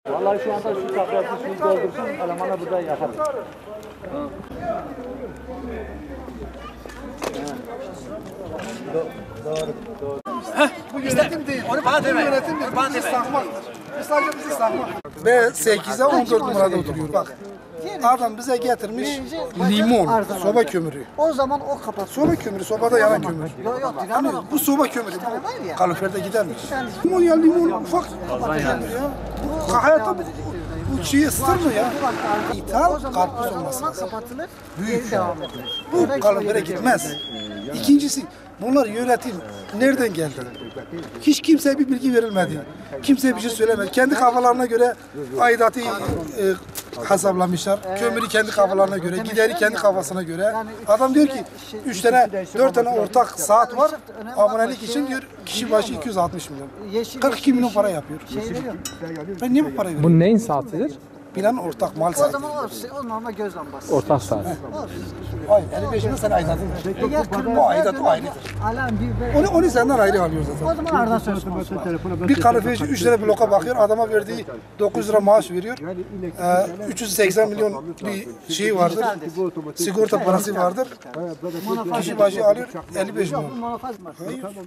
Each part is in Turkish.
Vallahi şu anda şu tablası suyu doldursun, elemana burada yakarız. Doğru. Bu yönetim değil. Onu bana deme. Yönetim değil. Bizi sakmaktır. Sadece bizi sakmak. Ben 8'e 14 numarada oturuyorum. Bak. Adam bize getirmiş limon, soba kömürü. O zaman o kapat. Soba kömürü, sobada yanan kömür. Yok, Hani bu soba kömürü, bu kaloriferde gidermiş. Limon ya limon ufak kömür ya. Hayatta bu şeyi ısıtır mı ya? İthal karpuz olması lazım. Büyük. Bu kalorifere gitmez. İkincisi, bunlar yönetim nereden geldi? Hiç kimseye bir bilgi verilmedi. Kimseye bir şey söylemedi. Kendi kafalarına göre aidatı hesaplamışlar. Kömürü kendi kafalarına göre, gideri kendi kafasına göre. Adam diyor ki 3 tane, 4 tane ortak saat var. Abonelik için diyor kişi başı 260 milyon. 42 milyon para yapıyor. Ben niye bu parayı veriyorum? Bu neyin saatidir? Binanın ortak mal O saati. zaman o normal göz lambası. Ortak saat. Hayır, 55 milyon sen aidatın. O aidat o ayrıdır. Alan bir Onu senden ayrı alıyor zaten. o zaman aradan söz konusu var. Bir kalorifeci 3 tane bloka bakıyor, adama verdiği 9 lira maaş veriyor. 380 milyon bir şey vardır, sigorta parası vardır. Kişi başı alıyor 55 milyon. Muhafaza var.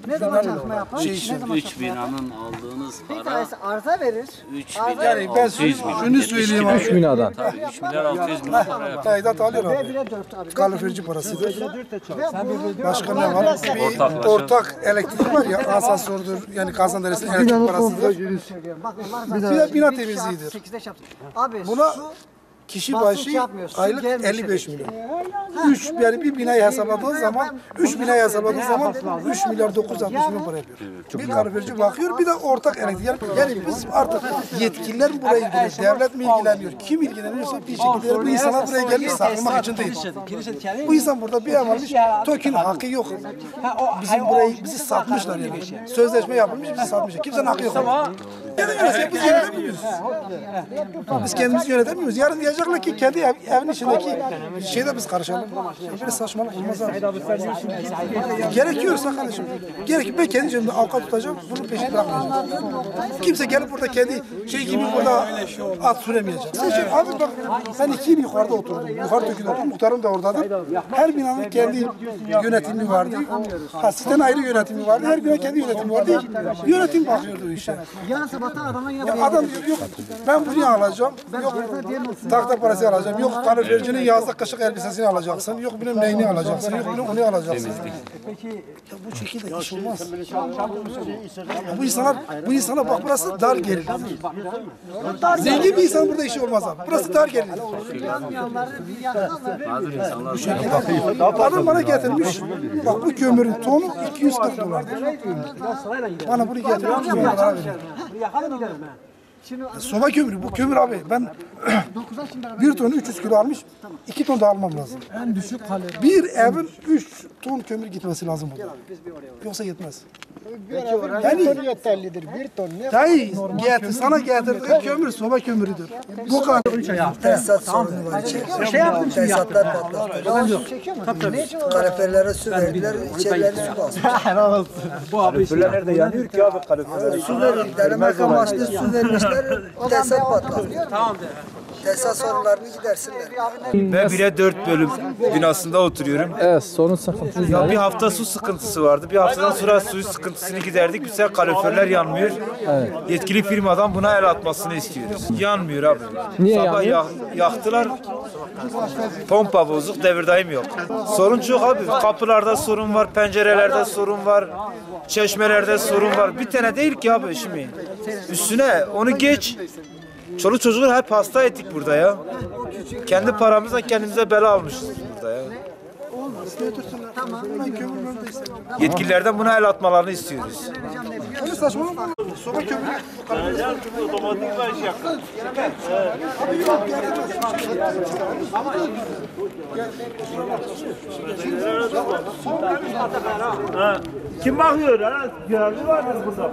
Ne zaman çalışma yapar? Ne zaman 3 binanın aldığınız bir para tanesi arıza verir. 3 Arıza milyar Yani ben şunu söyleyeyim abi. 3 binadan. Tabii 3 milyar 600 milyon para yapar. Aidat alıyor abi. bire 4 abi. Kalorifeci parasıdır. Ve bu Başka ne var? Bir ortak elektrik var ya, asansördür, yani Kazandares'in elektrik parasıdır. bak Bir de bina temizliğidir. 8'de yaptım. Abi Buna su kişi basınç başı yapmıyor, su aylık gelmiyor 55 milyon. 3 yani bir binayı hesapladığın zaman 3 binayı hesapladığın zaman 3 milyar 960 milyon para yapıyor. Bir kalorifeci bakıyor, bir de ortak elektrik. Yani biz artık yetkililer mi buraya ilgileniyor, devlet mi ilgileniyor, kim ilgileniyorsa bir şekilde bu insanlar buraya gelmiş saklamak için değil. Bu insan burada bir almış, TOKİ'nin hakkı yok. Bizim burayı bizi satmışlar yani. Sözleşme yapılmış, bizi satmışlar. Kimsenin hakkı yok. Biz yönetemiyoruz. Biz kendimizi yönetemiyoruz. Yarın diyecekler ki kendi evin içindeki şeyde biz karışalım. Böyle saçmalık olmaz abi. Gerekiyorsa kardeşim. Ben kendi cebimde avukat tutacağım. Bunun peşini bırakmayacağım. Kimse gelip burada kendi şey gibi burada at süremeyecek. Abi bak ben 2 yıl yukarıda oturdum. Yukarı Tökü'de oturdum. Muhtarım da oradadır. Her binanın kendi yönetimi vardı. Sitenin ayrı yönetimi vardı. Her bina kendi yönetimi vardı. Yönetim bakıyordu o işe. yarın sabahtan adamın Ya yapıyor. adam yok ben bunu alacağım. Yok tahta parası alacağım. Yok kalorifericinin yazda kışık elbisesini alacaksın. Yok bilmem neyini alacaksın. Yok bilmem onu alacaksın. Ya bu şekilde iş olmaz. Ya bu insanlar bak burası dar gelir. Zengin bir insan burada işi olmaz abi. Burası dar gelir. Bu şekilde. Adam bana getirmiş. Bak bu kömürün tonu 240 dolar. Bana bunu getirmiş. Soba kömürü, bu kömür abi. Ben bir ton 300 kilo almış, 2 ton da almam lazım. En düşük kalori. Bir evin 3 ton kömür gitmesi lazım burada. Yoksa yetmez. Yani yeterlidir. Bir ton ne? Dayı getir, sana getirdiği kömür soba kömürüdür. Bu kadar. Tesisat sorunu var içeride. Tesisatlar patlattı. Kaloriferlere su verdiler, içerileri su bastı. Kaloriferler nerede yanıyor ki abi kaloriferler? Su verdikleri amaçlı su vermişler, tesisat patlattı. Tesisat sorunlarını gidersinler. Ben 1'e 4 bölüm binasında oturuyorum. Evet, sorun sıkıntınız Ya ne? bir hafta su sıkıntısı vardı. Bir haftadan sonra su sıkıntısını giderdik. Mesela kaloriferler yanmıyor. Yetkili firmadan buna el atmasını istiyoruz. Yanmıyor abi. Niye Sabah yanmıyor? yaktılar. Pompa bozuk, devirdayım yok. Sorun çok abi. Kapılarda sorun var, pencerelerde sorun var. Çeşmelerde sorun var. Bir tane değil ki abi şimdi. Üstüne onu geç. Çoluk çocuğu hep hasta ettik burada ya. Kendi paramızla kendimize bela almışız burada ya. Yetkililerden buna el atmalarını istiyoruz. Öyle saçmalama. Soba kömürü. Otomatik var iş yakın. Kim bakıyor ha? Görevli vardır burada.